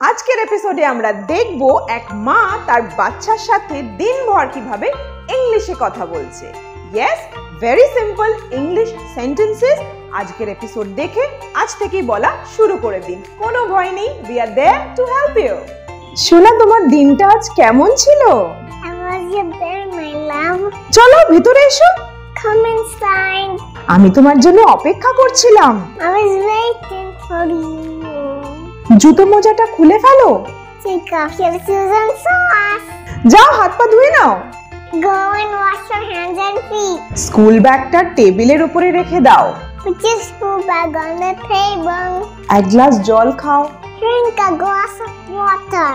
আজকের এপিসোডে আমরা দেখব এক মা তার বাচ্চার সাথে দিনভর কিভাবে ইংলিশে কথা বলছে। Yes, very simple English sentences. আজকের এপিসোড দেখে আজ থেকেই বলা শুরু করে দিন, কোনো ভয় নেই, we are there to help you. সোনা, তোমার দিনটা আজ কেমন ছিল? চলো ভিতরে এসো। Come inside. আমি তোমার জন্য অপেক্ষা করছিলাম। I was waiting for you. জুতো মোজাটা খুলে ফেলো। Take off your shoes and socks. যাও হাত পা ধুয়ে নাও। Go and wash your hands and feet. School ব্যাগটা টেবিলের উপরে রেখে দাও। Put your school bag on the table. এক গ্লাস জল খাও। Drink a glass of water.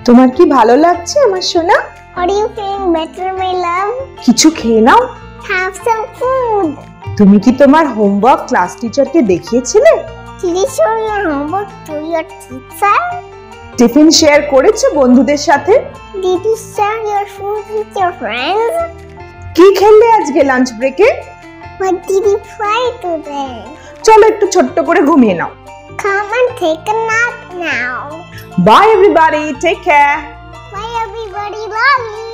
তোমার কি ভালো লাগছে আমার সোনা? Are you feeling better, my love? কিছু খেয়ে নাও। Have some food. তুমি কি তোমার হোমওয়ার্ক ক্লাস টিচারকে দেখিয়েছিলে? Did you show your homework to your teacher? Tiffin share করেছো বন্ধুদের সাথে? Did you share your food with your friends? কি খেললে আজকে লাঞ্চ ব্রেকে? What did you play today? চলো একটু ছোট্ট করে ঘুমিয়ে নাও। Come and take a nap now. Bye everybody, take care. Bye everybody, love you.